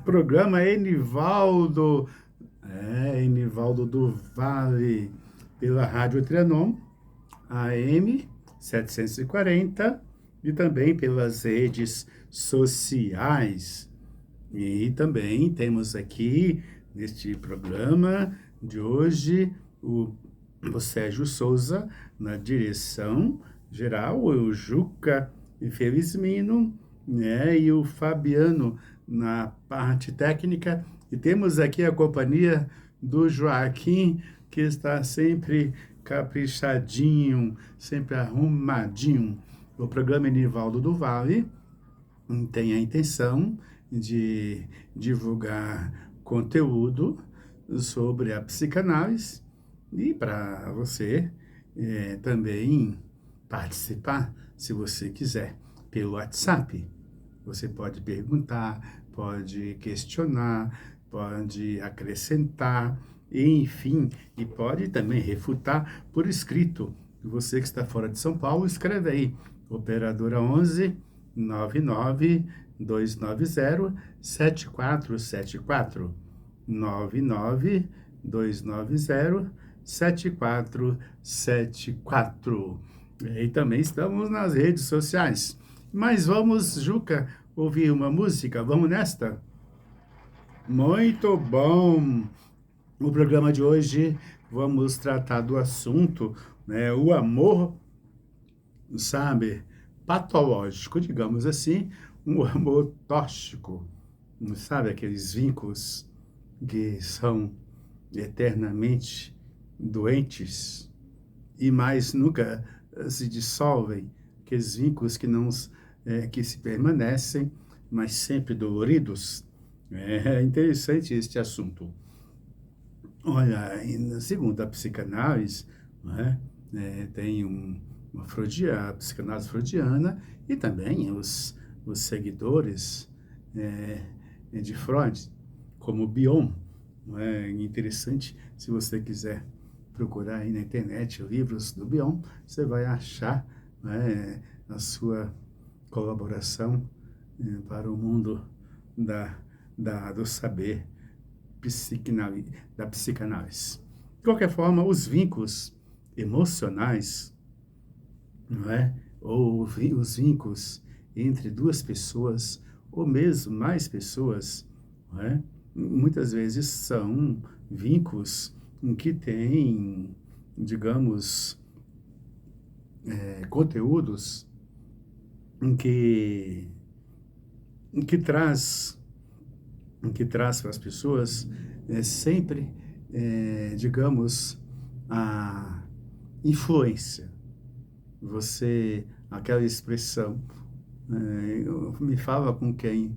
Programa Enivaldo do Vale, pela Rádio Trianon, AM 740, e também pelas redes sociais. E também temos aqui, neste programa de hoje, o Sérgio Souza na direção geral, o Juca Felizmino, né, e o Fabiano na parte técnica. E temos aqui a companhia do Joaquim, que está sempre caprichadinho, sempre arrumadinho. O programa Enivaldo do Vale tem a intenção de divulgar conteúdo sobre a psicanálise e para você também participar, se você quiser, pelo WhatsApp. Você pode perguntar, pode questionar, pode acrescentar, enfim, e pode também refutar por escrito. Você que está fora de São Paulo, escreve aí, operadora 11 99 290 7474 99 290 7474. E também estamos nas redes sociais. Mas vamos, Juca, ouvir uma música? Vamos nesta? Muito bom! No programa de hoje vamos tratar do assunto, né, o amor, sabe, patológico, digamos assim, um amor tóxico, sabe, aqueles vínculos que são eternamente doentes e mais nunca se dissolvem, aqueles vínculos que não que se permanecem, mas sempre doloridos. É interessante este assunto. Olha, segundo a psicanálise, né, tem a psicanálise freudiana e também os seguidores é, de Freud, como Bion. É interessante, se você quiser procurar aí na internet livros do Bion, você vai achar, né, a sua colaboração para o mundo da, do saber da psicanálise. De qualquer forma, os vínculos emocionais, não é? Ou os vínculos entre duas pessoas, ou mesmo mais pessoas, não é? Muitas vezes são vínculos em que têm, digamos, conteúdos em que, em que traz para as pessoas sempre, digamos, a influência. Aquela expressão, me fala com quem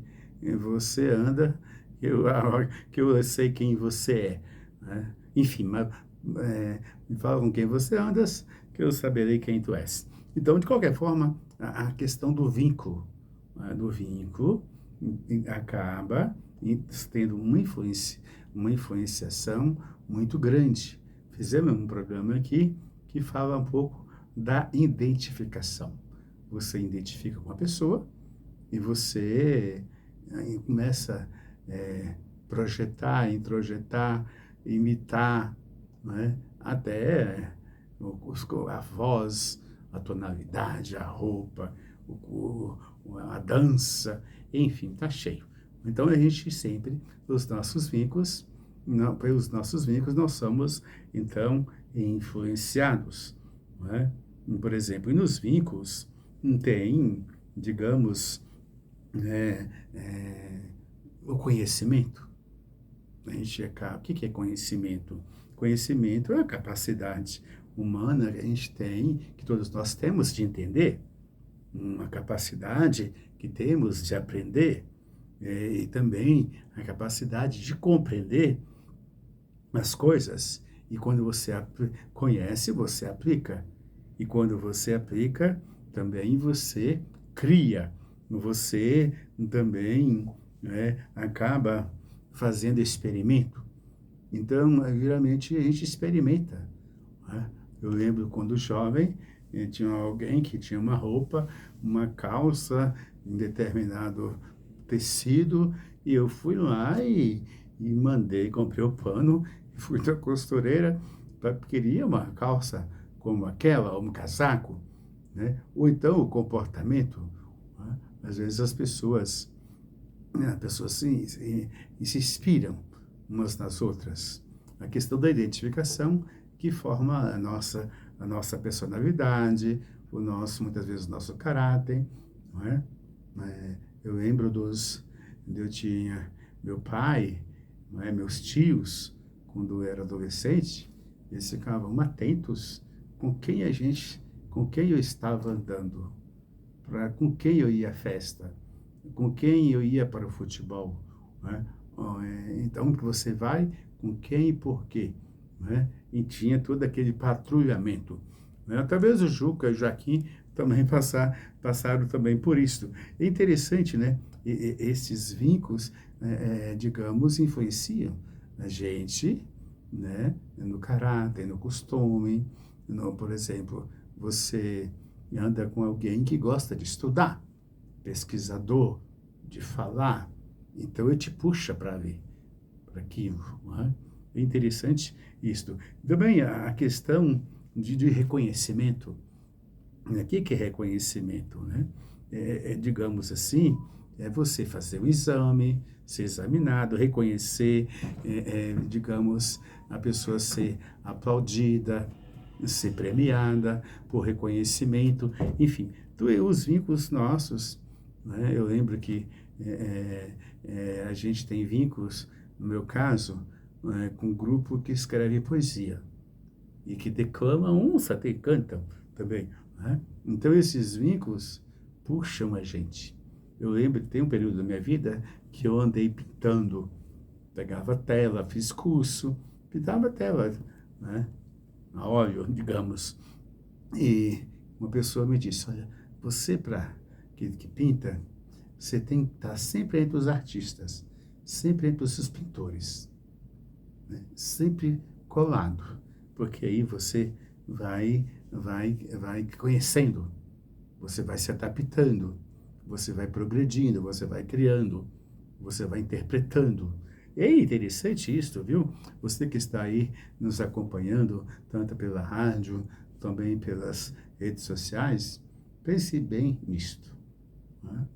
você anda, que eu sei quem você é. Né? Enfim, me fala com quem você andas, que eu saberei quem tu és. Então, de qualquer forma, a questão do vínculo, né, acaba tendo uma influenciação muito grande. Fizemos um programa aqui que fala um pouco da identificação. Você identifica com a pessoa e você começa a projetar, introjetar, imitar, né? Até a voz, a tonalidade, a roupa, a dança, enfim, tá cheio. Então a gente sempre, os nossos vínculos, pelos nossos vínculos, nós somos, então, influenciados. Não é? Por exemplo, e nos vínculos tem, digamos, é, é, o conhecimento. A gente o que é conhecimento? Conhecimento é a capacidade humana que a gente tem, que todos nós temos de entender, uma capacidade que temos de aprender, e também a capacidade de compreender as coisas. E quando você conhece, você aplica. E quando você aplica, também você cria. Você também, né, acaba fazendo experimento. Então, geralmente, a gente experimenta. Né? Eu lembro quando jovem, tinha alguém que tinha uma roupa, uma calça em determinado tecido, e eu fui lá e mandei, comprei o pano, e fui na costureira, queria uma calça como aquela, um casaco, né? Ou então o comportamento, né? Às vezes as pessoas se inspiram umas nas outras. A questão da identificação que forma a nossa personalidade, muitas vezes, o nosso caráter, não é? Eu lembro eu tinha meu pai, não é? Meus tios, quando eu era adolescente, eles ficavam atentos com quem eu estava andando, com quem eu ia à festa, com quem eu ia para o futebol, né? Então, que você vai, com quem e por quê, né? E tinha todo aquele patrulhamento, né? Talvez o Juca e o Joaquim também passaram também por isso. É interessante, né? Esses vínculos, digamos, influenciam a gente, né? No caráter, no costume, por exemplo, você anda com alguém que gosta de estudar, pesquisador, de falar, então ele te puxa para ver, para aquilo. Não é? É interessante isto. Também a questão de reconhecimento. O que é reconhecimento? Né? Digamos assim, é você fazer o exame, ser examinado, reconhecer, digamos, a pessoa ser aplaudida, ser premiada por reconhecimento, enfim, os vínculos nossos, né? Eu lembro que a gente tem vínculos, no meu caso, com um grupo que escreve poesia e que declama uns até cantam também, né? Então esses vínculos puxam a gente. Eu lembro que tem um período da minha vida que eu andei pintando, pegava tela, fiz curso, pintava tela, né? A óleo, digamos. E uma pessoa me disse, olha, você que pinta, você tem que estar sempre entre os artistas, sempre entre os pintores, né? Sempre colado, porque aí você vai conhecendo, você vai se adaptando, você vai progredindo, você vai criando, você vai interpretando. É interessante isso, viu? Você que está aí nos acompanhando, tanto pela rádio, também pelas redes sociais, pense bem nisto. Né?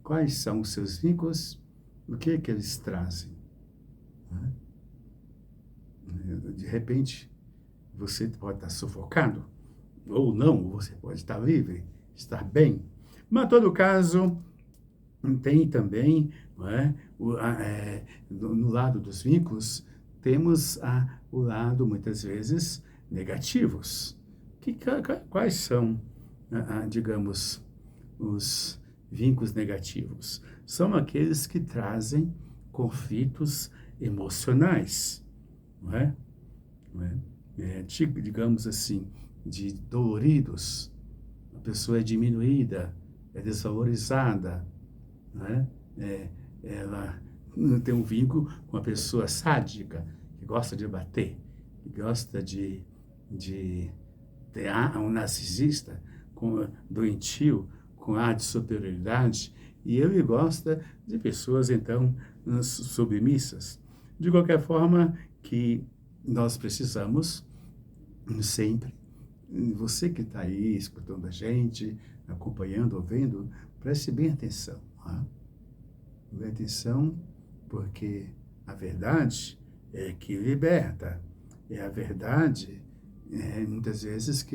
Quais são os seus vínculos? O que é que eles trazem? Né? De repente, você pode estar sufocado, ou não, você pode estar livre, estar bem. Mas, em todo caso, tem também, não é, no lado dos vínculos, temos o lado, muitas vezes, negativos. Quais são, digamos, os vínculos negativos? São aqueles que trazem conflitos emocionais, não é? Não é? Digamos assim, de doloridos. A pessoa é diminuída, é desvalorizada, né? Ela tem um vínculo com uma pessoa sádica, que gosta de bater, que gosta de ter um narcisista doentio, com ar de superioridade, e ele gosta de pessoas, então, submissas. De qualquer forma, que nós precisamos sempre, você que está aí escutando a gente, acompanhando, ouvindo, preste bem atenção. Tá? Bem atenção, porque a verdade é que liberta. É a verdade, muitas vezes,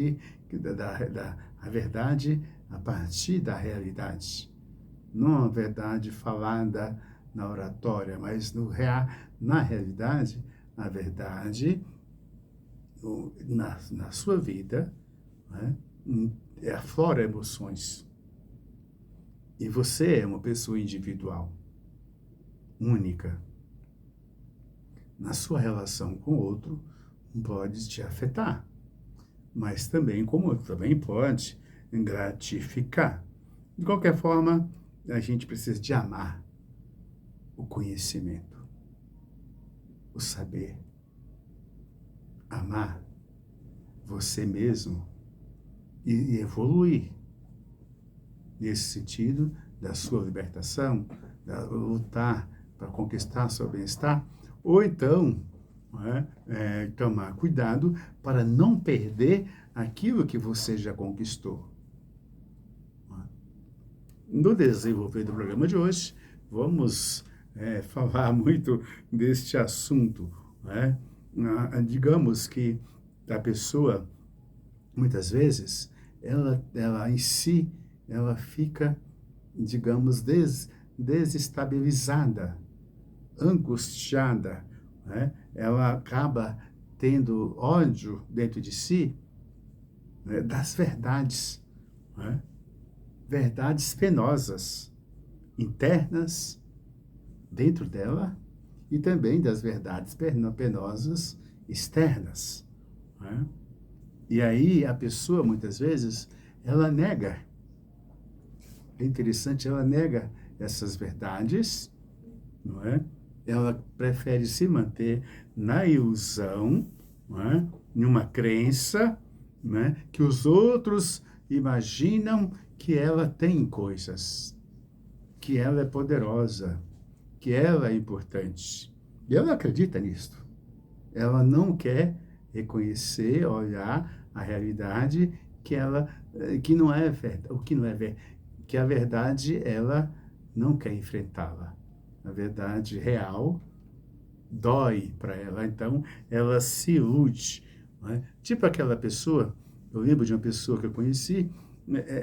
a verdade a partir da realidade. Não a verdade falada na oratória, mas na realidade, a verdade na sua vida, né, aflora emoções. E você é uma pessoa individual, única. Na sua relação com o outro, pode te afetar, mas também, como também pode gratificar. De qualquer forma, a gente precisa de amar o conhecimento, o saber, amar você mesmo e evoluir nesse sentido da sua libertação, lutar para conquistar seu bem-estar, ou então, não tomar cuidado para não perder aquilo que você já conquistou. No desenvolver do programa de hoje, vamos falar muito deste assunto. Digamos que a pessoa, muitas vezes, ela em si, ela fica, digamos, desestabilizada, angustiada, ela acaba tendo ódio dentro de si, das verdades, verdades penosas, internas, dentro dela, e também das verdades penosas externas. E aí a pessoa, muitas vezes, ela nega. É interessante, ela nega essas verdades, não é? Ela prefere se manter na ilusão, não é? Em uma crença, não é? Que os outros imaginam que ela tem coisas, que ela é poderosa, que ela é importante. E ela acredita nisso. Ela não quer reconhecer, olhar a realidade que não é verdade, o que não é verdade, que a verdade ela não quer enfrentá-la. A verdade real dói para ela, então ela se ilude. Não é? Tipo aquela pessoa, eu lembro de uma pessoa que eu conheci,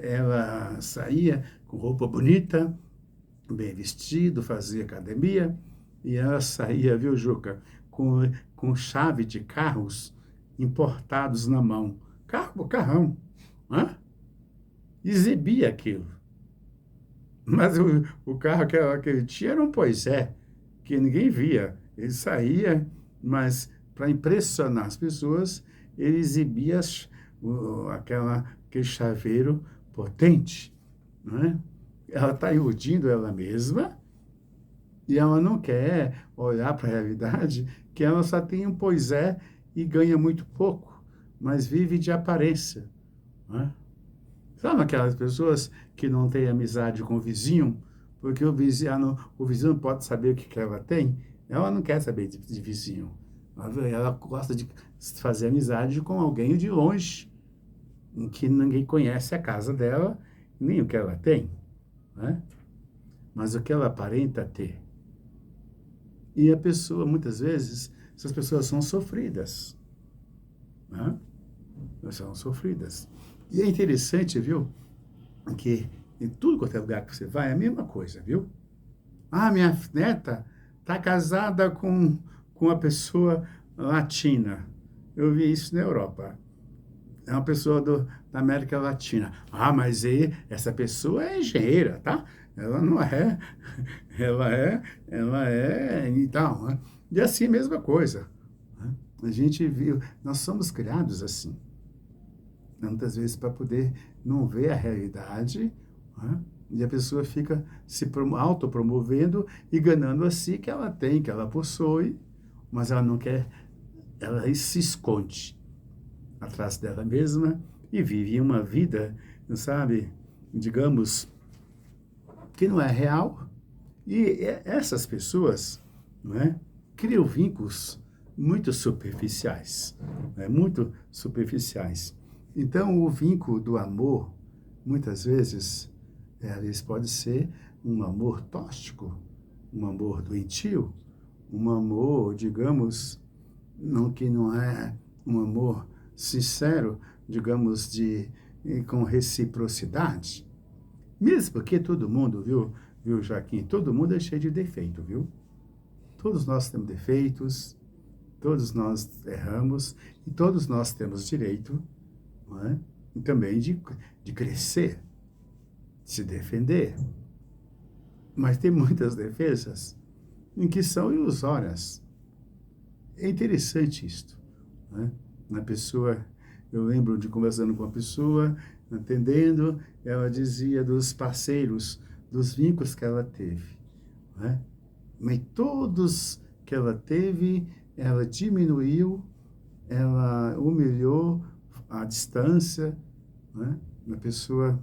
ela saía com roupa bonita, bem vestido, fazia academia, e ela saía, viu, Juca, com chave de carros importados na mão. Carrão. Exibia aquilo. Mas o carro que ele tinha era um Poisé, que ninguém via. Ele saía, mas para impressionar as pessoas, ele exibia aquele chaveiro potente. Não é? Ela está iludindo ela mesma e ela não quer olhar para a realidade que ela só tem um Poisé e ganha muito pouco, mas vive de aparência. Não é? Sabe aquelas pessoas que não têm amizade com o vizinho, porque o vizinho não pode saber o que ela tem? Ela não quer saber de vizinho. Ela gosta de fazer amizade com alguém de longe, em que ninguém conhece a casa dela, nem o que ela tem, né? Mas o que ela aparenta ter. E a pessoa, muitas vezes, essas pessoas são sofridas. Né? São sofridas. E é interessante, viu, que em tudo quanto é lugar que você vai, é a mesma coisa, viu? Ah, minha neta está casada com uma pessoa latina. Eu vi isso na Europa. É uma pessoa da América Latina. Ah, mas essa pessoa é engenheira, tá? Ela não é, ela é, então, né? E assim, a mesma coisa. Né? A gente viu, nós somos criados assim. Muitas vezes para poder não ver a realidade, né? E a pessoa fica se autopromovendo e ganhando a si que ela tem, que ela possui, mas ela não quer, ela se esconde atrás dela mesma e vive uma vida, sabe, digamos, que não é real. E essas pessoas, não é, criam vínculos muito superficiais, né? Muito superficiais. Então, o vínculo do amor, muitas vezes, eles pode ser um amor tóxico, um amor doentio, um amor, digamos, que não é um amor sincero, digamos, com reciprocidade. Mesmo porque todo mundo, viu, Joaquim? Todo mundo é cheio de defeito, viu? Todos nós temos defeitos, todos nós erramos e todos nós temos direito, não é? E também de crescer, de se defender. Mas tem muitas defesas em que são ilusórias. É interessante isto, né? Uma pessoa, eu lembro de conversando com uma pessoa, entendendo, ela dizia dos parceiros, dos vínculos que ela teve, né? Mas todos que ela teve, ela diminuiu, ela humilhou a distância, né? A pessoa,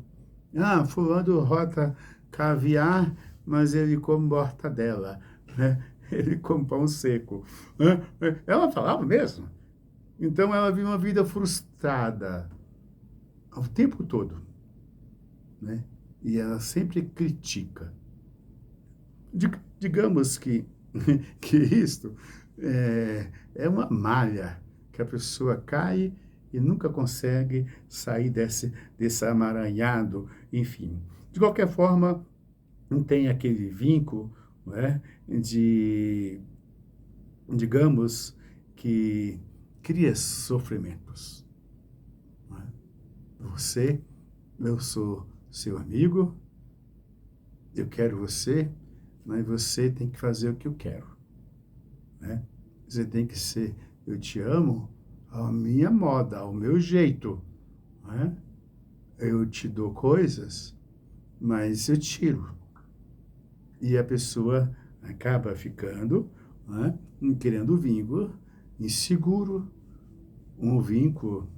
fulano rota caviar mas ele come mortadela, né? Ele come pão seco. Né? Ela falava mesmo. Então ela vive uma vida frustrada o tempo todo, né? E ela sempre critica. Digamos que, que isto é uma malha que a pessoa cai e nunca consegue sair desse amaranhado, enfim. De qualquer forma, não tem aquele vínculo, não é, de, digamos, que cria sofrimentos. Não é? Você, eu sou seu amigo, eu quero você, mas você tem que fazer o que eu quero, né? Você tem que ser, eu te amo à minha moda, ao meu jeito, né? Eu te dou coisas, mas eu tiro. E a pessoa acaba ficando, né, querendo vínculo inseguro, um vínculo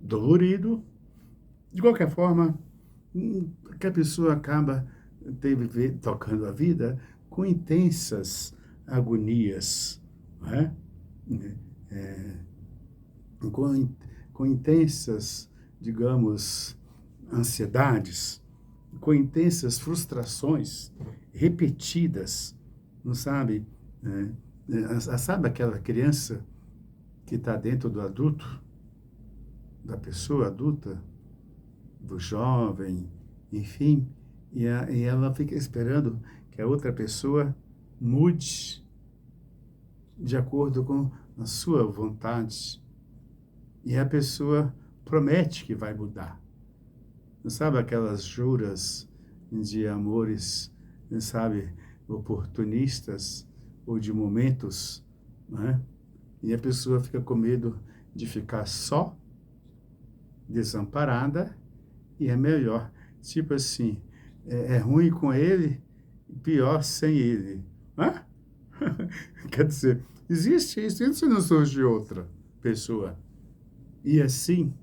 dolorido. De qualquer forma, que a pessoa acaba tocando a vida com intensas agonias, né? É, com, com intensas, digamos, ansiedades, com intensas frustrações repetidas, não sabe? Sabe aquela criança que está dentro do adulto, da pessoa adulta, do jovem, enfim, e ela fica esperando que a outra pessoa mude de acordo com a sua vontade. E a pessoa promete que vai mudar. Não sabe aquelas juras de amores, não sabe, oportunistas ou de momentos, né? E a pessoa fica com medo de ficar só, desamparada, e é melhor. Tipo assim, é ruim com ele, pior sem ele. Hã? Quer dizer, existe isso não surge de outra pessoa. E assim,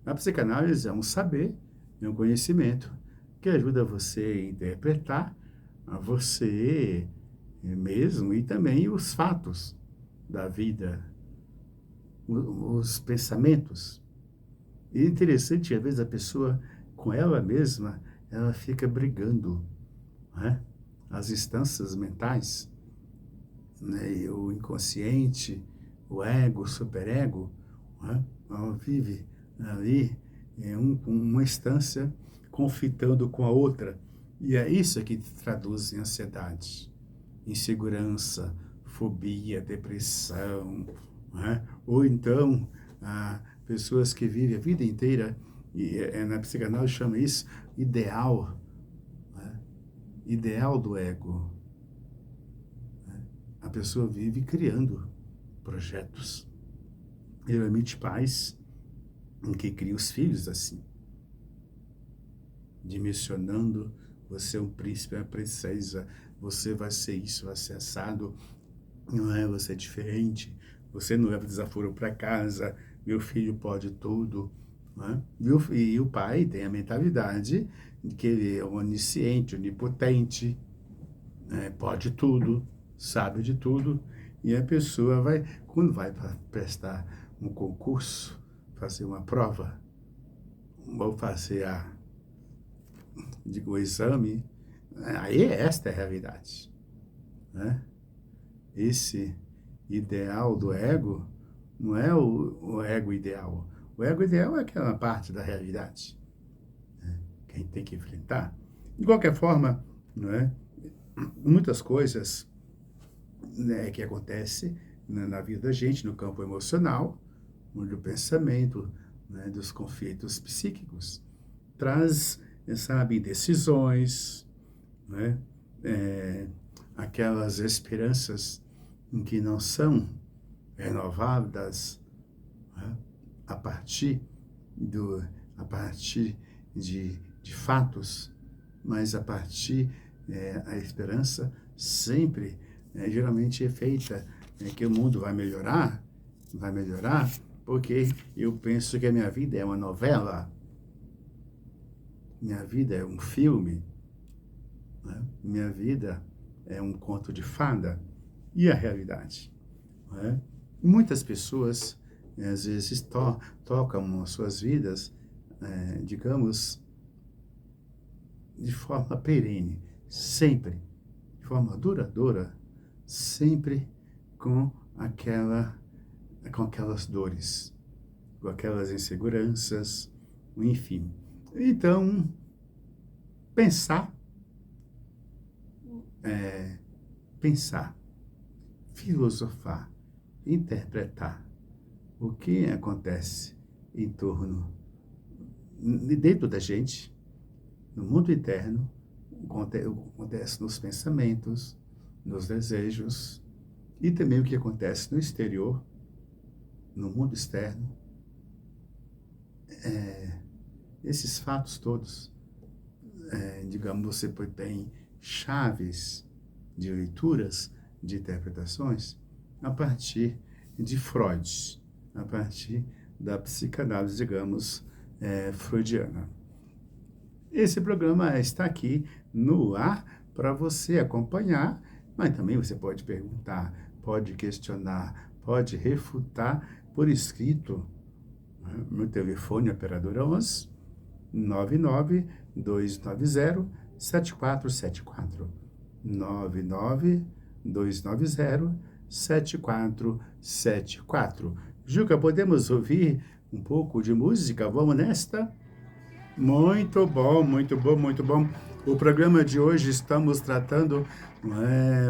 a psicanálise é um saber, é um conhecimento que ajuda você a interpretar a você mesmo e também os fatos da vida, os pensamentos. E é interessante, às vezes, a pessoa, com ela mesma, ela fica brigando, né? As instâncias mentais, né? E o inconsciente, o ego, o superego, né? Ela vive ali uma instância conflitando com a outra. E é isso que traduz em ansiedade, insegurança, fobia, depressão, né? Ou então pessoas que vivem a vida inteira, e na psicanálise chama isso ideal, né? Ideal do ego. Né? A pessoa vive criando projetos. Geralmente pais que criam os filhos assim, dimensionando: você é um príncipe, é uma princesa, você vai ser isso, vai ser assado, não é? Você é diferente, você não leva desaforo para casa, meu filho pode tudo, não é? E o pai tem a mentalidade de que ele é onisciente, onipotente, né? Pode tudo, sabe de tudo, e a pessoa vai, quando vai prestar um concurso, fazer uma prova, ou fazer o exame, aí esta é a realidade, né? Esse ideal do ego não é o ego ideal. O ego ideal é aquela parte da realidade, né, que a gente tem que enfrentar. De qualquer forma, não é? Muitas coisas, né, que acontecem na vida da gente, no campo emocional, do pensamento, né, dos conflitos psíquicos, traz, sabe, decisões, né? Aquelas esperanças em que não são renovadas, né? a partir a partir de fatos, mas a partir a esperança sempre geralmente é feita que o mundo vai melhorar, porque eu penso que a minha vida é uma novela, minha vida é um filme, né? Minha vida é um conto de fada. E a realidade? Né? Muitas pessoas, às vezes, tocam as suas vidas, digamos, de forma perene, sempre, de forma duradoura, sempre com com aquelas dores, com aquelas inseguranças, enfim. Então, pensar, é, pensar, filosofar, interpretar o que acontece em torno, dentro da gente, no mundo interno, acontece nos pensamentos, nos desejos, e também o que acontece no exterior, no mundo externo. Esses fatos todos, digamos, você tem chaves de leituras, de interpretações, a partir de Freud, a partir da psicanálise, digamos, freudiana. Esse programa está aqui no ar para você acompanhar, mas também você pode perguntar, pode questionar, pode refutar por escrito. Meu telefone, operadora 11 99290 7474. 99290 7474. Juca, podemos ouvir um pouco de música? Vamos nesta? Muito bom, muito bom, muito bom. O programa de hoje estamos tratando,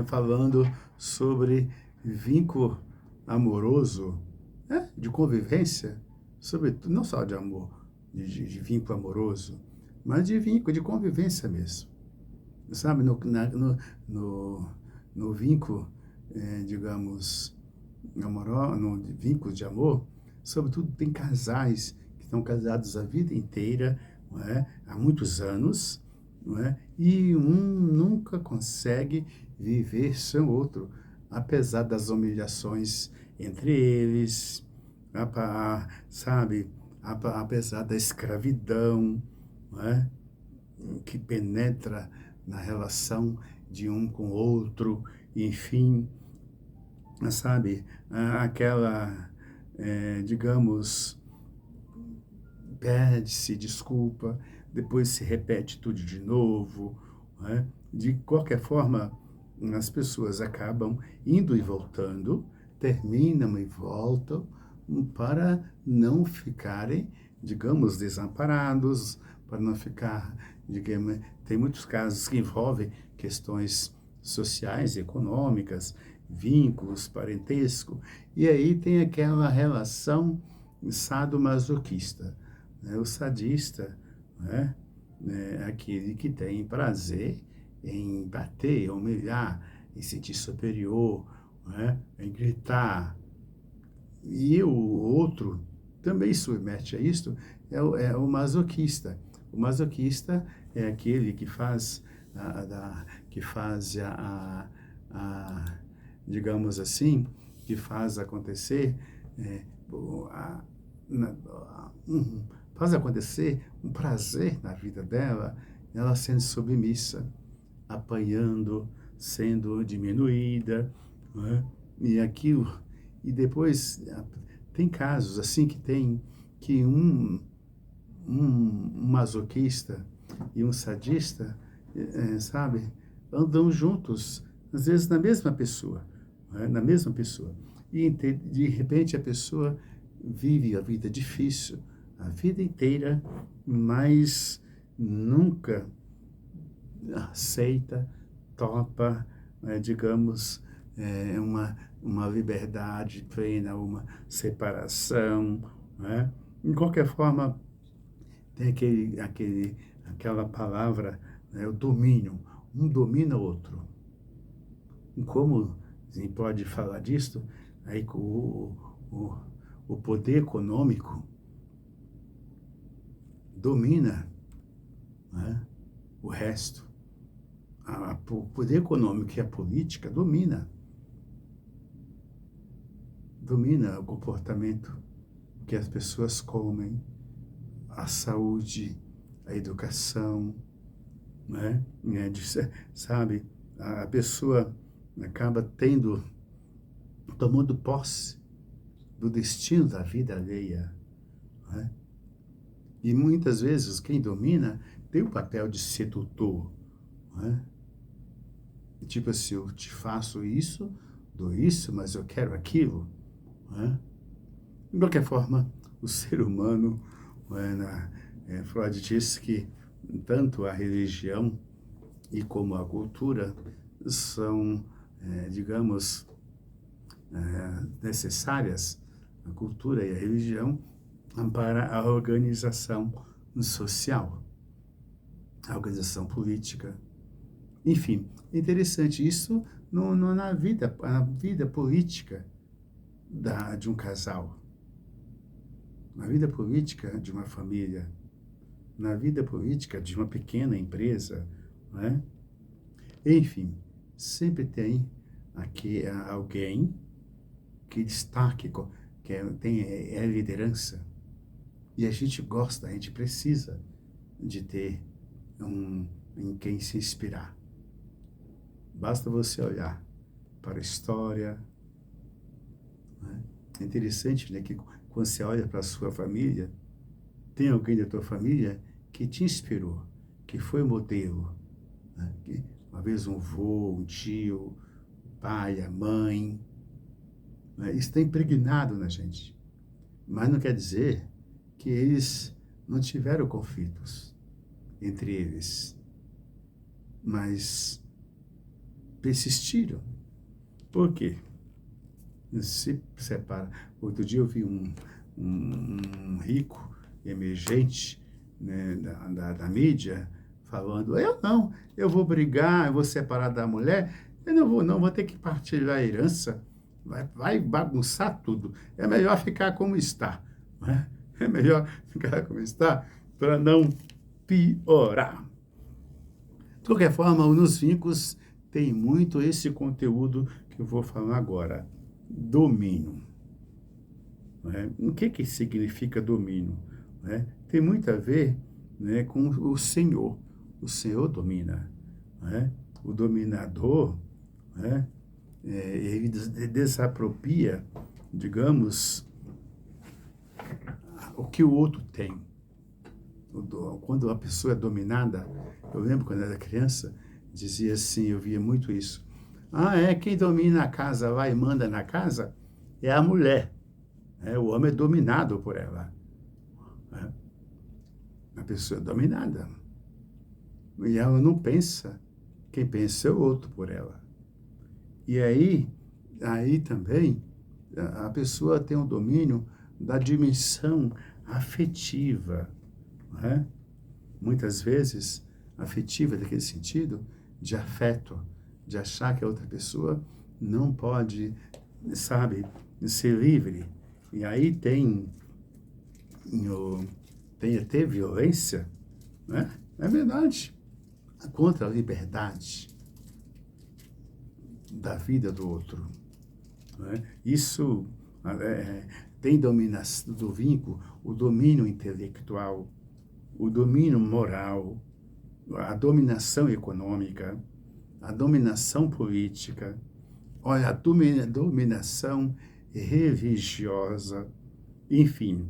falando sobre vínculo amoroso, de convivência, sobretudo, não só de amor, de vínculo amoroso, mas de vínculo de convivência mesmo. Sabe, no vínculo, digamos, amoroso, no vínculo de amor, sobretudo tem casais que estão casados a vida inteira, não é? Há muitos anos, não é? E um nunca consegue viver sem o outro, apesar das humilhações entre eles, sabe, apesar da escravidão, não é? Que penetra na relação de um com o outro, enfim, sabe, aquela, digamos, pede-se desculpa, depois se repete tudo de novo, né? De qualquer forma, as pessoas acabam indo e voltando, terminam e voltam, para não ficarem, digamos, desamparados, para não ficar, digamos, tem muitos casos que envolvem questões sociais, econômicas, vínculos, parentesco, e aí tem aquela relação sadomasoquista, né? O sadista, né? É aquele que tem prazer em bater, em humilhar, em sentir superior, né? Em gritar. E o outro também submete a isto, é o masoquista. O masoquista é aquele que faz, que faz digamos assim, que faz acontecer, a, na, faz acontecer um prazer na vida dela, ela sendo submissa, apanhando, sendo diminuída, né? E aquilo, e depois tem casos assim que um masoquista e um sadista, sabe, andam juntos, às vezes na mesma pessoa, né? Na mesma pessoa. E de repente a pessoa vive a vida difícil, a vida inteira, mas nunca aceita, topa, digamos, uma liberdade plena, uma separação, né? De qualquer forma, tem aquela palavra, né, o domínio. Um domina o outro. E como a gente pode falar disso? Aí o poder econômico domina, né, o resto. O poder econômico e a política domina o comportamento que as pessoas comem, a saúde, a educação, né? Sabe, a pessoa acaba tomando posse do destino da vida alheia, né? E muitas vezes quem domina tem o papel de sedutor, né? Tipo assim, eu te faço isso, dou isso, mas eu quero aquilo, né? De qualquer forma, o ser humano, Freud diz que tanto a religião e como a cultura são, digamos, necessárias, a cultura e a religião, para a organização social, a organização política. Enfim, interessante isso na vida política de um casal, na vida política de uma família, na vida política de uma pequena empresa, né? Enfim, sempre tem aqui alguém que destaque, é liderança. E a gente gosta, a gente precisa de ter em quem se inspirar. Basta você olhar para a história, né? É interessante, né, que quando você olha para a sua família, tem alguém da tua família que te inspirou, que foi modelo, né? Que, uma vez um avô, um tio, o pai, a mãe, né? Isso está impregnado na gente. Mas não quer dizer que eles não tiveram conflitos entre eles, mas persistiram. Por quê? Se separa. Outro dia eu vi um rico emergente, né, da mídia falando, eu não, eu vou brigar, eu vou separar da mulher, eu não vou não, vou ter que partilhar a herança, vai bagunçar tudo, é melhor ficar como está, né? É melhor ficar como está para não piorar. De qualquer forma, nos vínculos tem muito esse conteúdo que eu vou falar agora. Domínio. Né? O que significa domínio? Né? Tem muito a ver, né, com o Senhor. O Senhor domina. Né? O dominador, né, ele desapropria, digamos, o que o outro tem. Quando a pessoa é dominada, eu lembro quando eu era criança, dizia assim, eu via muito isso. Quem domina a casa lá e manda na casa é a mulher. Né? O homem é dominado por ela. Né? A pessoa é dominada. E ela não pensa. Quem pensa é o outro por ela. E aí também, a pessoa tem o domínio da dimensão afetiva. Né? Muitas vezes, afetiva daquele sentido, de afeto, de achar que a outra pessoa não pode, sabe, ser livre. E aí tem até violência, né? É verdade, contra a liberdade da vida do outro. Né? Isso tem dominação do vínculo, o domínio intelectual, o domínio moral, a dominação econômica, a dominação política, olha, a dominação religiosa, enfim,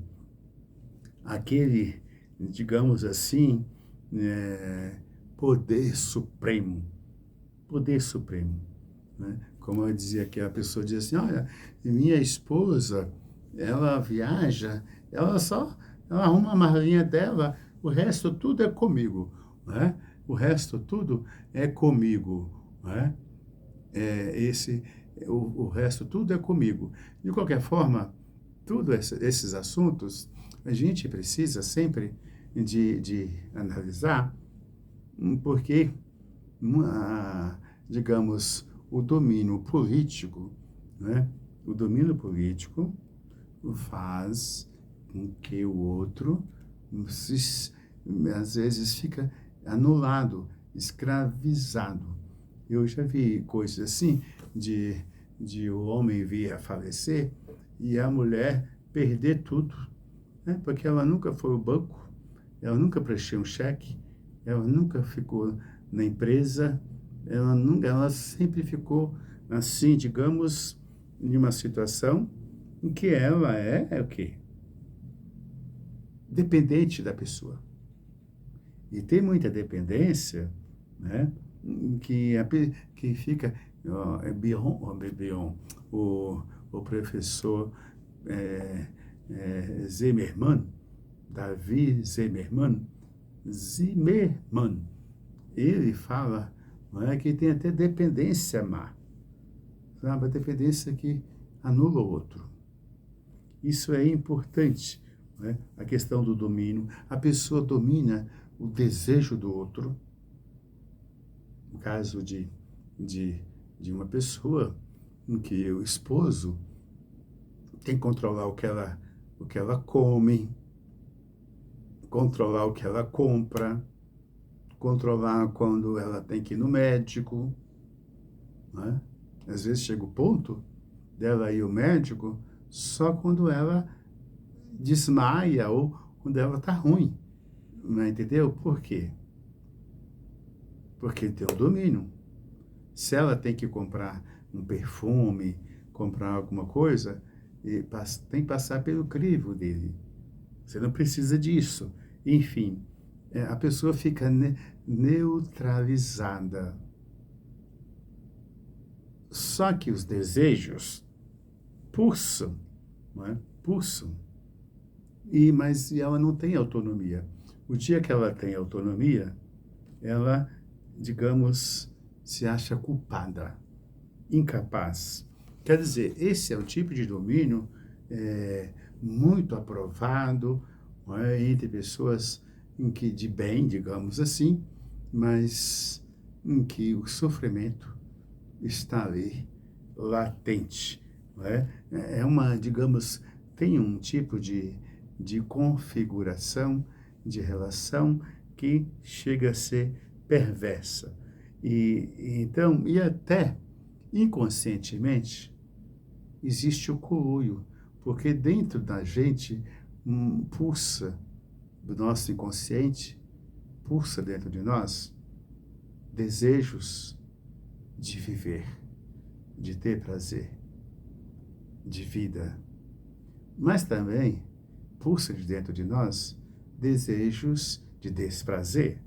aquele, digamos assim, poder supremo, né? Como eu dizia que a pessoa dizia assim, olha, minha esposa, ela viaja, ela arruma a malinha dela, o resto tudo é comigo, né? O resto tudo é comigo, né? O resto tudo é comigo. De qualquer forma, esses assuntos, a gente precisa sempre de analisar, porque, digamos, o domínio político, né? O domínio político faz com que o outro, às vezes, fica anulado, escravizado. Eu já vi coisas assim, de o homem vir a falecer e a mulher perder tudo, né? Porque ela nunca foi ao banco, ela nunca prestou um cheque, ela nunca ficou na empresa, ela sempre ficou assim, digamos, em uma situação em que ela é o quê? Dependente da pessoa. E tem muita dependência, né? Que fica, ó, o, o professor é, Zimmermann, Davi Zimmermann, ele fala, não é, que tem até dependência má, sabe? A dependência que anula o outro. Isso é importante, né? A questão do domínio. A pessoa domina o desejo do outro. No caso de, de uma pessoa em que o esposo tem que controlar o que ela come, controlar o que ela compra, controlar quando ela tem que ir no médico, né? Às vezes chega o ponto dela ir ao médico só quando ela desmaia ou quando ela está ruim. Não entendeu? Por quê? Porque tem o domínio. Se ela tem que comprar um perfume, comprar alguma coisa, tem que passar pelo crivo dele. Você não precisa disso. Enfim, a pessoa fica neutralizada. Só que os desejos pulsam, não é? Pulsam. Mas ela não tem autonomia. O dia que ela tem autonomia, ela, digamos, se acha culpada, incapaz. Quer dizer, esse é o tipo de domínio muito aprovado, não é, entre pessoas de bem, digamos assim, mas em que o sofrimento está ali, latente. Não é? Digamos, tem um tipo de configuração de relação que chega a ser perversa. E até inconscientemente existe o coluio, porque dentro da gente pulsa, do nosso inconsciente, pulsa dentro de nós desejos de viver, de ter prazer, de vida. Mas também pulsa de dentro de nós desejos de desprazer,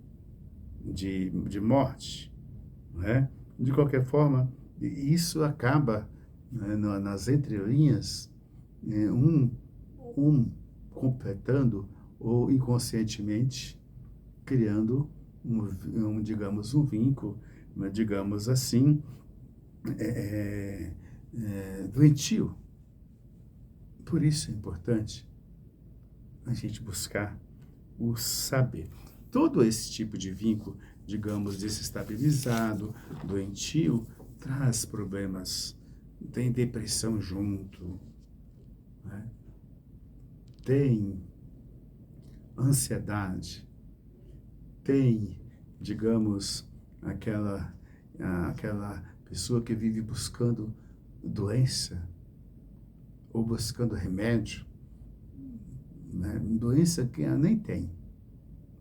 de morte, não é? De qualquer forma, isso acaba, né, nas entrelinhas, um completando ou inconscientemente criando digamos, um vínculo, né, digamos assim, doentio. Por isso é importante a gente buscar o saber. Todo esse tipo de vínculo, digamos, desestabilizado, doentio, traz problemas. Tem depressão junto, né? Tem ansiedade, tem, digamos, aquela pessoa que vive buscando doença ou buscando remédio, né? Doença que ela nem tem,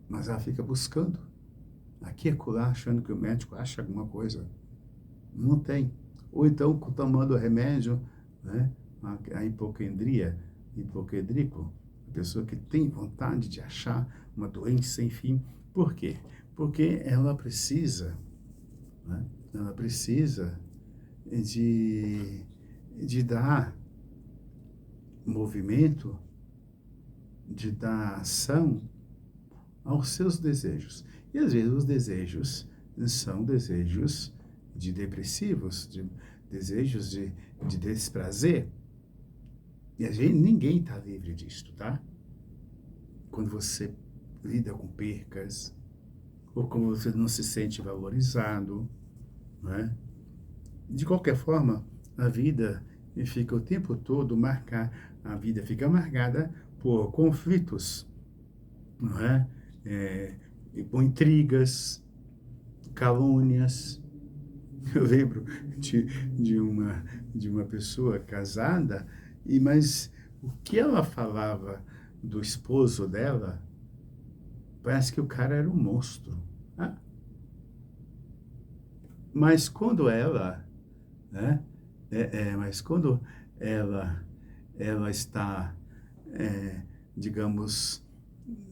mas ela fica buscando aqui e acolá, achando que o médico acha alguma coisa. Não tem. Ou então tomando remédio, né? A hipocondria, hipocondríaco, a pessoa que tem vontade de achar uma doença, enfim. Por quê? Porque ela precisa, né? Ela precisa de dar movimento, de dar ação aos seus desejos. E às vezes os desejos são desejos de depressivos, desejos de desprazer. E ninguém está livre disso, tá? Quando você lida com percas, ou quando você não se sente valorizado, não é? De qualquer forma, a vida fica o tempo todo a vida fica marcada por conflitos, não é? Com intrigas, calúnias. Eu lembro de uma pessoa casada, mas o que ela falava do esposo dela, parece que o cara era um monstro. Mas quando ela, né? Mas quando ela, ela está, é, digamos,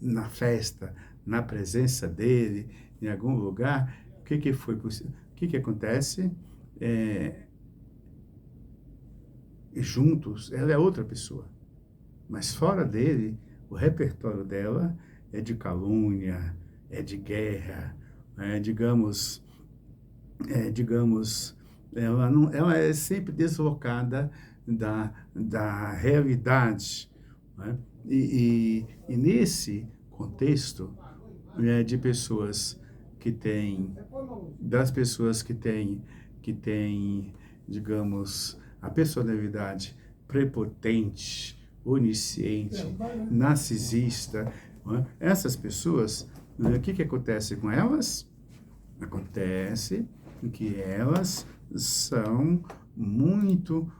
na festa, na presença dele, em algum lugar, o que que foi possível? O que que acontece? É, juntos, ela é outra pessoa. Mas fora dele, o repertório dela é de calúnia, é de guerra, digamos, digamos, ela, não, ela é sempre deslocada da realidade. Né? E nesse contexto, de pessoas que têm, das pessoas que têm, digamos, a personalidade prepotente, onisciente, narcisista, né? Essas pessoas, o que que acontece com elas? Acontece que elas são muito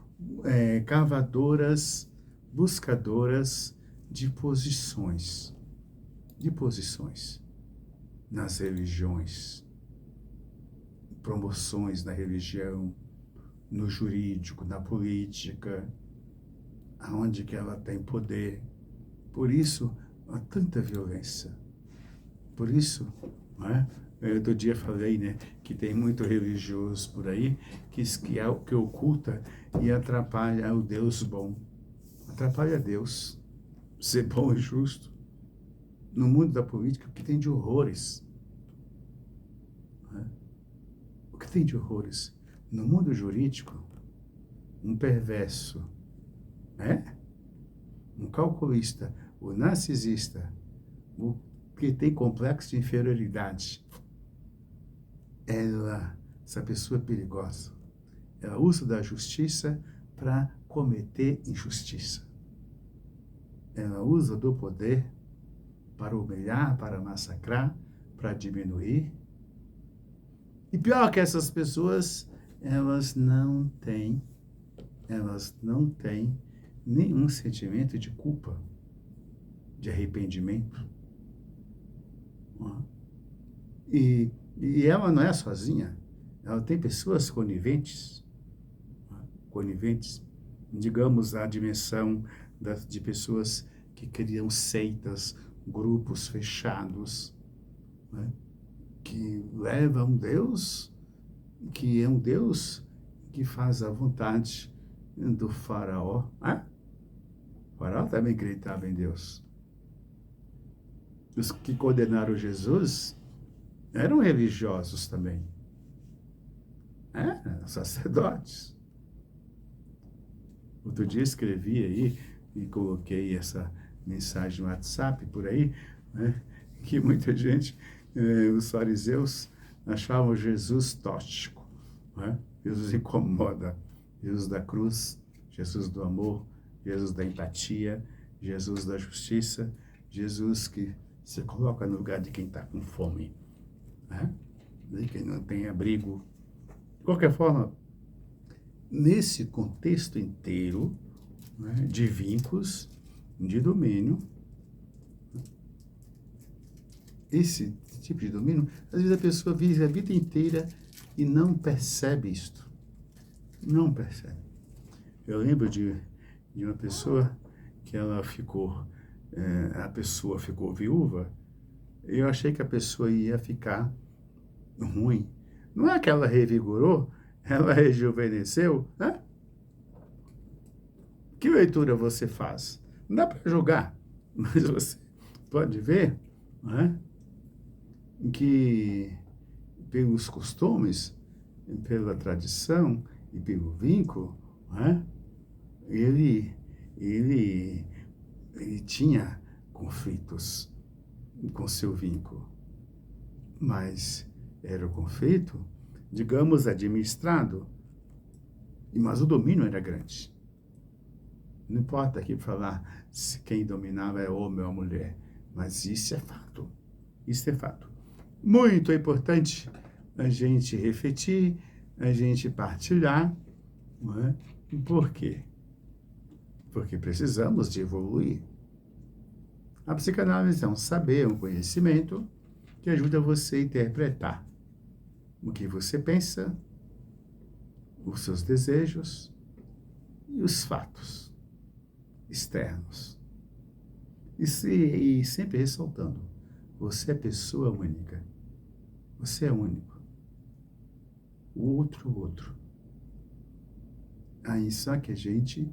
cavadoras, buscadoras de posições nas religiões, promoções na religião, no jurídico, na política, aonde que ela tem poder. Por isso, há tanta violência. Por isso, não é? Eu, outro dia falei, né, que tem muito religioso por aí que oculta e atrapalha o Deus bom. Atrapalha Deus. Ser bom e justo. No mundo da política, o que tem de horrores? Né? O que tem de horrores? No mundo jurídico, um perverso, né? Um calculista, o narcisista, o que tem complexo de inferioridade, essa pessoa é perigosa. Ela usa da justiça para cometer injustiça. Ela usa do poder para humilhar, para massacrar, para diminuir. E pior que essas pessoas, elas não têm nenhum sentimento de culpa, de arrependimento. E ela não é sozinha. Ela tem pessoas coniventes, digamos, a dimensão de pessoas que criam seitas, grupos fechados, né? Que levam Deus, que é um Deus que faz a vontade do faraó. Né? O faraó também acreditava em Deus. Os que condenaram Jesus eram religiosos também. Sacerdotes. Outro dia escrevi aí e coloquei essa mensagem no WhatsApp por aí, né, que muita gente, os fariseus, achavam Jesus tóxico. Né? Jesus incomoda. Jesus da cruz, Jesus do amor, Jesus da empatia, Jesus da justiça, Jesus que se coloca no lugar de quem está com fome, né? De quem não tem abrigo. De qualquer forma, nesse contexto inteiro, né, de vínculos, de domínio, esse tipo de domínio, às vezes a pessoa vive a vida inteira e não percebe isto. Não percebe. Eu lembro de uma pessoa que ela ficou, a pessoa ficou viúva, e eu achei que a pessoa ia ficar ruim. Não é que ela revigorou, ela rejuvenesceu, né? Que leitura você faz? Não dá para julgar, mas você pode ver, né, que pelos costumes, pela tradição e pelo vínculo, né, ele, ele, ele tinha conflitos com seu vínculo, mas era o conflito, digamos, administrado, mas o domínio era grande. Não importa aqui falar se quem dominava é homem ou mulher, mas isso é fato. Isso é fato. Muito importante a gente refletir, a gente partilhar, não é? Por quê? Porque precisamos de evoluir. A psicanálise é um saber, um conhecimento que ajuda você a interpretar. o que você pensa, os seus desejos e os fatos externos. E sempre ressaltando, você é pessoa única. Você é único. O outro. Aí só que a gente,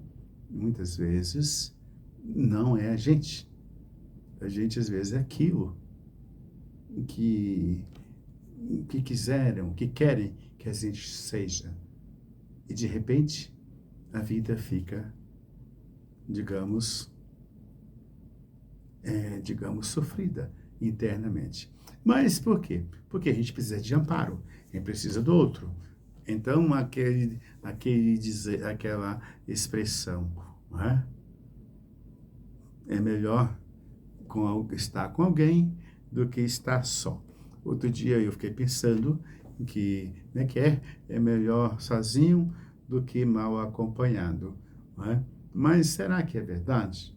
muitas vezes, não é a gente. A gente, às vezes, é aquilo que quiseram, que querem que a gente seja. E, de repente, a vida fica, digamos, sofrida internamente. Mas por quê? Porque a gente precisa de amparo, a gente precisa do outro. Então, aquela expressão, não é? É melhor estar com alguém do que estar só. Outro dia eu fiquei pensando que, é melhor sozinho do que mal acompanhado, não é? Mas será que é verdade?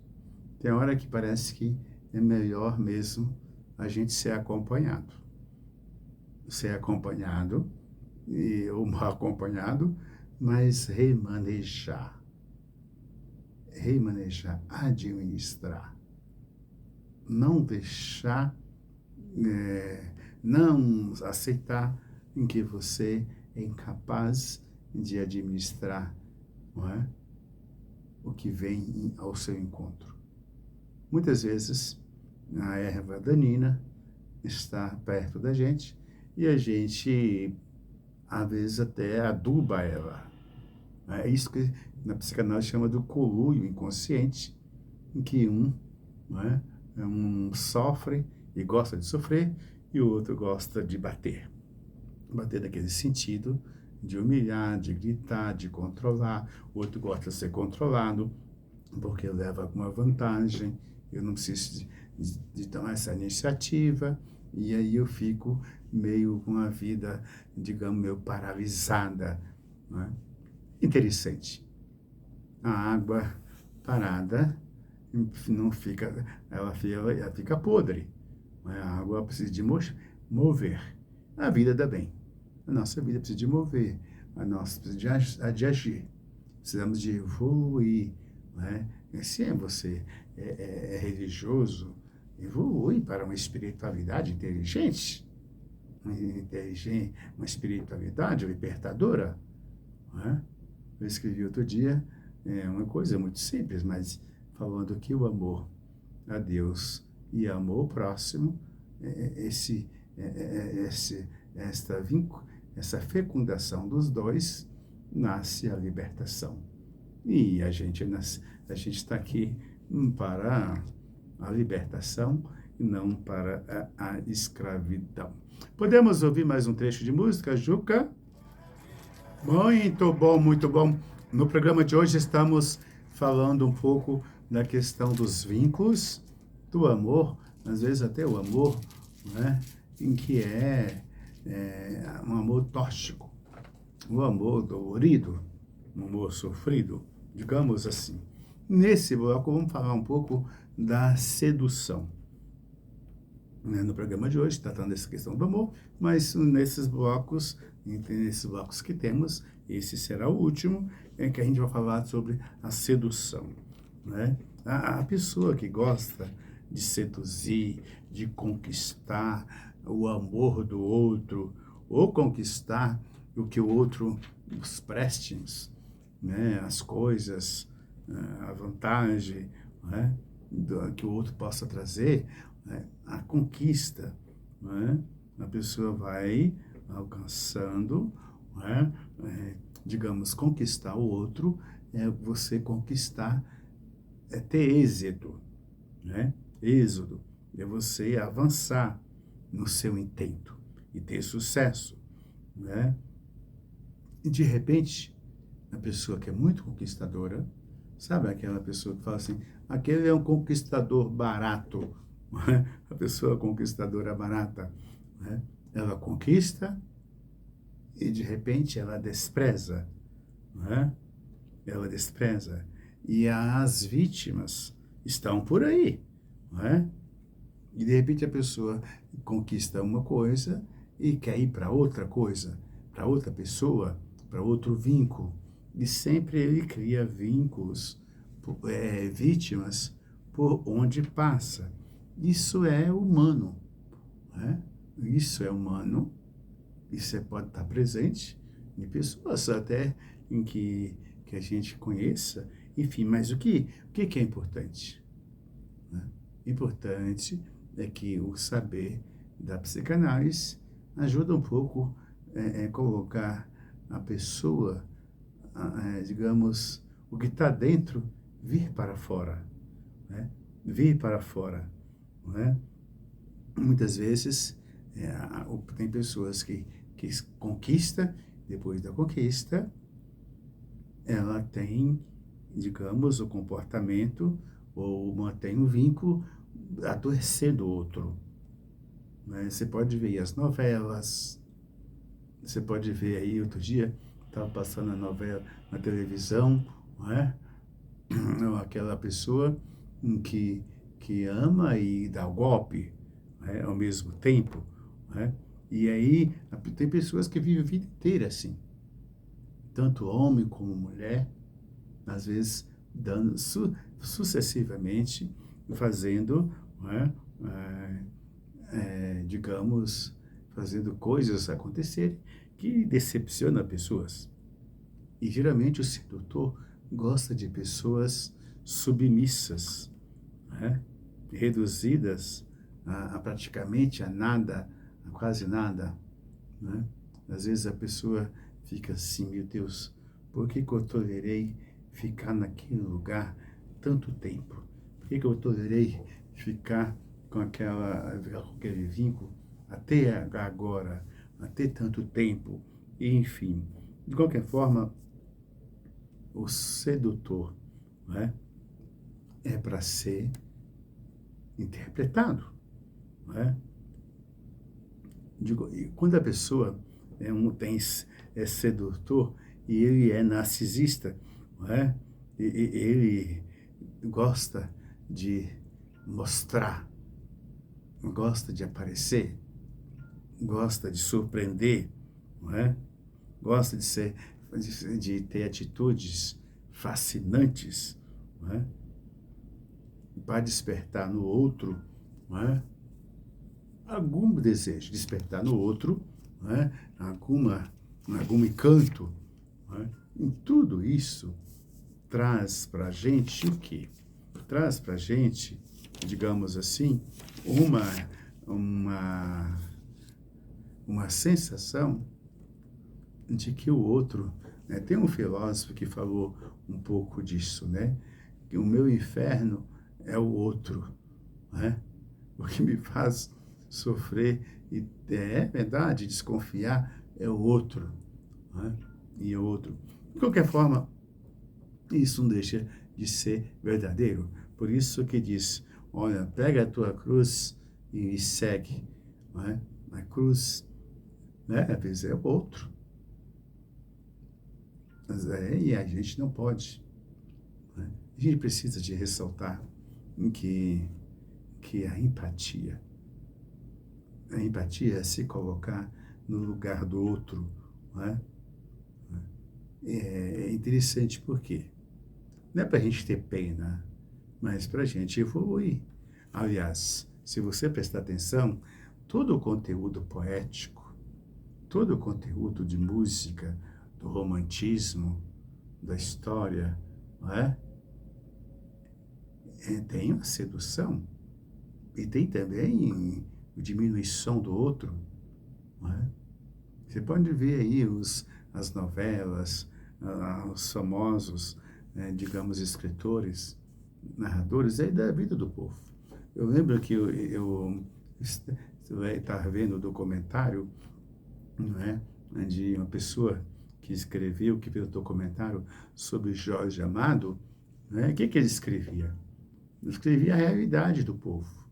Tem hora que parece que é melhor mesmo a gente ser acompanhado. Ser acompanhado, ou mal acompanhado, mas remanejar, administrar. Não deixar, não aceitar em que você é incapaz de administrar, não é? O que vem ao seu encontro. Muitas vezes, a erva danina está perto da gente e a gente, às vezes, até aduba ela. É isso que na psicanálise chama do conluio inconsciente, em que não é? Um sofre e gosta de sofrer e o outro gosta de bater. Bater naquele sentido de humilhar, de gritar, de controlar. O outro gosta de ser controlado porque leva alguma vantagem. Eu não preciso de tomar essa iniciativa, e aí eu fico meio com a vida, digamos, meio paralisada. Não é? Interessante. A água parada não fica, ela fica podre. Não é? A água precisa de mover. A vida dá bem. A nossa vida precisa de mover. A nossa precisa de agir. Precisamos de evoluir. Não é? Se você é religioso, evolui para uma espiritualidade inteligente, uma espiritualidade libertadora. Não é? Eu escrevi outro dia uma coisa muito simples, mas falando que o amor a Deus e amor ao próximo, essa fecundação dos dois, nasce a libertação. E a gente está aqui para a libertação e não para a escravidão. Podemos ouvir mais um trecho de música, Juca? Muito bom, muito bom. No programa de hoje estamos falando um pouco da questão dos vínculos, do amor, às vezes até o amor, né, em que é um amor tóxico, um amor dolorido, um amor sofrido, digamos assim. Nesse bloco vamos falar um pouco da sedução. No programa de hoje, tratando dessa questão do amor, mas nesses blocos que temos, esse será o último, que a gente vai falar sobre a sedução. Né? A pessoa que gosta de seduzir, de conquistar o amor do outro, ou conquistar o que o outro, os préstimos, né? As coisas, a vantagem, né? Que o outro possa trazer, né? A conquista, né? A pessoa vai alcançando, né? Digamos, conquistar o outro é você conquistar, é ter êxito, né? Êxodo é você avançar no seu intento e ter sucesso, né? E de repente, a pessoa que é muito conquistadora, sabe aquela pessoa que fala assim, aquele é um conquistador barato, né? A pessoa conquistadora barata, né? Ela conquista e de repente ela despreza, né? Ela despreza. E as vítimas estão por aí, não é? E de repente a pessoa conquista uma coisa e quer ir para outra coisa, para outra pessoa, para outro vínculo. E sempre ele cria vínculos, vítimas, por onde passa. Isso é humano, né? Isso é humano, e você pode estar presente em pessoas até em que a gente conheça, enfim, mas o que é importante? Né? Importante é que o saber da psicanálise ajuda um pouco colocar a pessoa, digamos, o que está dentro, vir para fora, né? Vir para fora, não é? Muitas vezes tem pessoas que conquista, depois da conquista, ela tem, digamos, o comportamento ou mantém o vínculo adoecendo o outro, né? Você pode ver aí as novelas, você pode ver aí, outro dia, estava passando a novela na televisão, não é? Aquela pessoa que ama e dá o golpe, né, ao mesmo tempo, né? E aí tem pessoas que vivem a vida inteira assim, tanto homem como mulher, às vezes dando sucessivamente, fazendo, né, digamos, fazendo coisas acontecerem que decepcionam pessoas. E geralmente o sedutor gosta de pessoas submissas, né? Reduzidas a praticamente a nada, a quase nada, né? Às vezes a pessoa fica assim, meu Deus, por que que eu tolerei ficar naquele lugar tanto tempo? Por que que eu tolerei ficar com aquele vínculo até agora, até tanto tempo? Enfim, de qualquer forma, o sedutor, né, é para ser interpretado, né? Digo, e quando a pessoa é sedutor e ele é narcisista, não é? Ele gosta de mostrar, gosta de aparecer, gosta de surpreender, não é? Gosta de ter atitudes fascinantes, não é? Para despertar no outro, não é? Algum desejo, despertar no outro, não é? Algum encanto, não é? Em tudo isso traz para a gente o quê? Traz para a gente, digamos assim, uma, uma, uma sensação de que o outro, né? Tem um filósofo que falou um pouco disso, né? Que o meu inferno é o outro, né? O que me faz sofrer e é verdade, desconfiar é o outro, né? E o outro. De qualquer forma, isso não deixa de ser verdadeiro. Por isso que diz, olha, pega a tua cruz e segue, né? A cruz, né? Às vezes é o outro. Mas e a gente não pode, né? A gente precisa de ressaltar que a empatia é se colocar no lugar do outro, não é? É interessante porque não é para a gente ter pena, mas para a gente evoluir. Aliás, se você prestar atenção, todo o conteúdo poético, todo o conteúdo de música, do romantismo, da história, não é? Tem uma sedução e tem também diminuição do outro, não é? Você pode ver aí as novelas, os famosos, digamos, escritores, narradores aí da vida do povo. Eu lembro que eu estava vendo o documentário, não é, de uma pessoa que escreveu, que fez o documentário sobre Jorge Amado, né? O que ele escrevia? Ele escrevia a realidade do povo,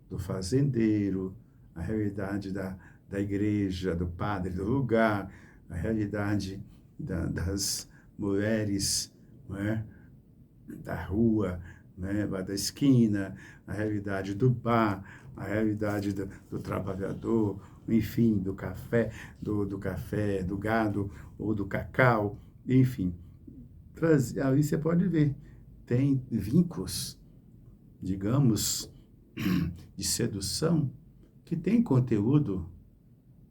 do fazendeiro, a realidade da igreja, do padre, do lugar, a realidade das mulheres, não é? Da rua, né? Da esquina, a realidade do bar, a realidade do trabalhador, enfim, do café, do café, do gado ou do cacau, enfim. Aí você pode ver, tem vínculos, digamos, de sedução, que tem conteúdo,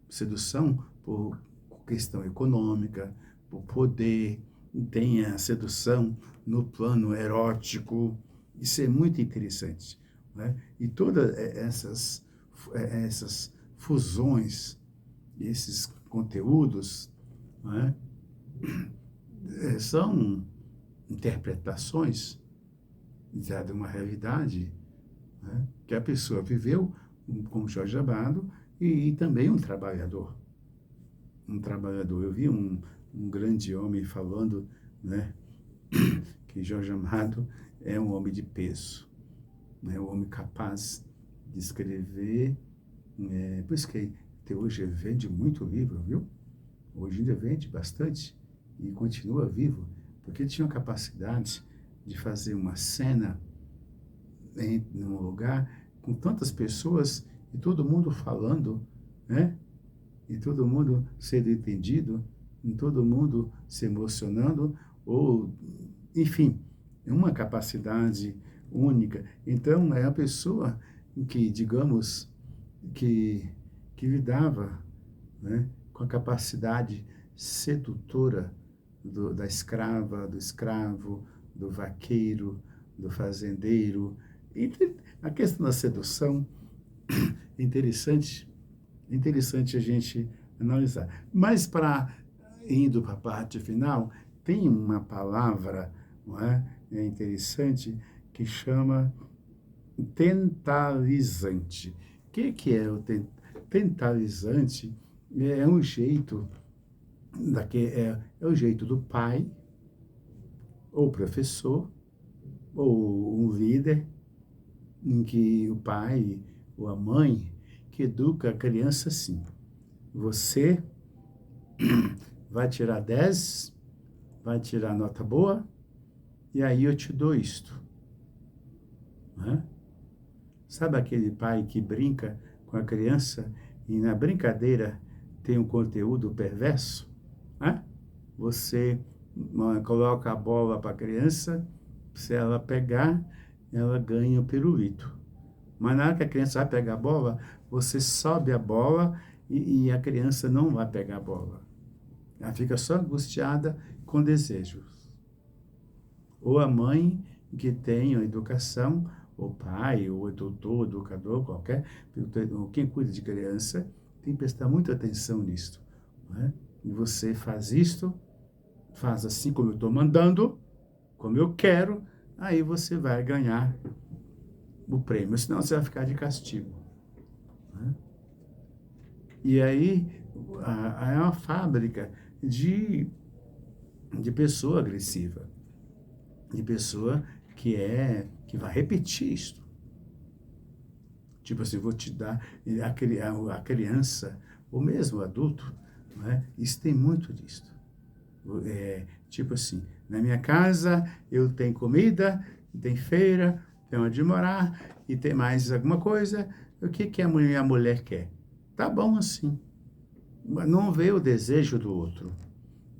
sedução por questão econômica, por poder, tem a sedução no plano erótico. Isso é muito interessante, né? E todas essas fusões, esses conteúdos, né, são interpretações já de uma realidade, né, que a pessoa viveu como Jorge Amado e também um trabalhador. Um trabalhador. Eu vi um grande homem falando, né, que Jorge Amado é um homem de peso, né, um homem capaz de escrever. Por isso que até hoje vende muito livro, viu? Hoje ainda vende bastante e continua vivo, porque ele tinha a capacidade de fazer uma cena em um lugar com tantas pessoas e todo mundo falando, né? E todo mundo sendo entendido, e todo mundo se emocionando, ou, enfim, é uma capacidade única. Então, é a pessoa que, digamos, que, que lidava, né, com a capacidade sedutora da escrava, do escravo, do vaqueiro, do fazendeiro. E a questão da sedução é interessante a gente analisar. Mas indo para a parte final, tem uma palavra, não é? É interessante, que chama tantalizante. O que é o tantalizante? É um jeito é o jeito do pai, ou professor, ou um líder, em que o pai ou a mãe que educa a criança assim. Você vai tirar 10, vai tirar nota boa, e aí eu te dou isto. Né? Sabe aquele pai que brinca com a criança e na brincadeira tem um conteúdo perverso? Né? Você coloca a bola para a criança, se ela pegar, ela ganha o pirulito. Mas na hora que a criança vai pegar a bola, você sobe a bola e a criança não vai pegar a bola. Ela fica só angustiada com desejos. Ou a mãe que tem a educação, o pai, ou o tutor, o educador, qualquer, quem cuida de criança, tem que prestar muita atenção nisso. Né? E você faz isto, faz assim como eu estou mandando, como eu quero, aí você vai ganhar o prêmio, senão você vai ficar de castigo. Né? E aí é uma fábrica de pessoa agressiva, de pessoa que vai repetir isso. Tipo assim, vou te dar a criança, ou mesmo o adulto, né? Isso tem muito disso. Tipo assim, na minha casa eu tenho comida, tem feira, tem onde morar, e tem mais alguma coisa. O que a mulher quer? Tá bom assim. Não vê o desejo do outro.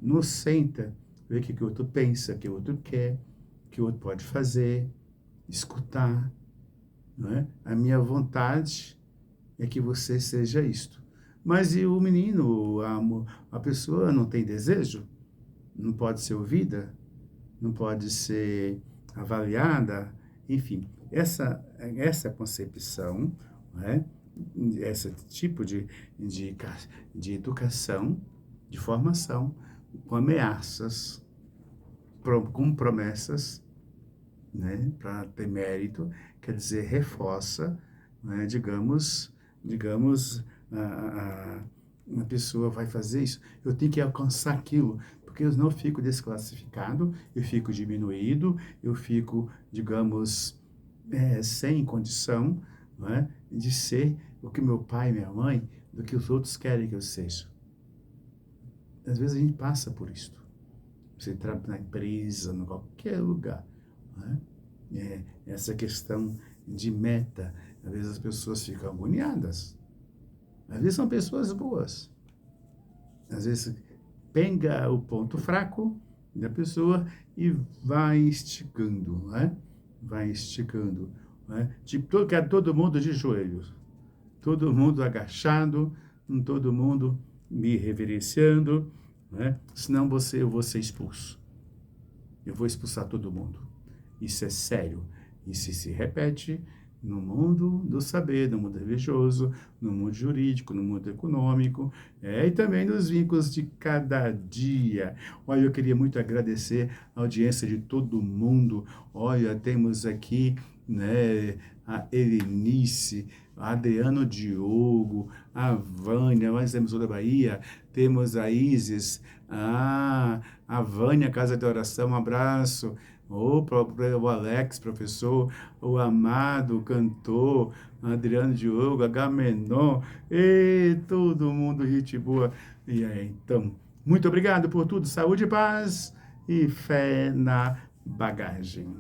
Não senta, vê o que o outro pensa, o que o outro quer, o que o outro pode fazer, escutar. Não é? A minha vontade é que você seja isto. Mas e o menino, a pessoa não tem desejo? Não pode ser ouvida? Não pode ser avaliada? Enfim, essa concepção, né? Esse tipo de educação, de formação, com ameaças, com promessas, né, para ter mérito, quer dizer, reforça, né, digamos, uma pessoa vai fazer isso, eu tenho que alcançar aquilo, porque eu não fico desclassificado, eu fico diminuído, eu fico, digamos, sem condição, né, de ser o que meu pai e minha mãe, do que os outros querem que eu seja. Às vezes a gente passa por isso. Você trabalha na empresa, em qualquer lugar. Né? Essa questão de meta, às vezes as pessoas ficam agoniadas. Às vezes são pessoas boas. Às vezes pega o ponto fraco da pessoa e vai esticando, né? Vai esticando, né? Tipo, quer todo mundo de joelhos, todo mundo agachado, todo mundo me reverenciando, né? Senão eu vou ser expulso. Eu vou expulsar todo mundo. Isso é sério. Isso se repete no mundo do saber, no mundo religioso, no mundo jurídico, no mundo econômico, e também nos vínculos de cada dia. Olha, eu queria muito agradecer a audiência de todo mundo. Olha, temos aqui, né, a Helenice, a Adriano Diogo, a Vânia, nós temos da Bahia, temos a Isis, a Vânia, Casa de Oração, um abraço. O Alex, professor, o Amado, cantor, Adriano Diogo, Agamenon, e todo mundo, gente boa. E aí, então, muito obrigado por tudo, saúde, paz e fé na bagagem.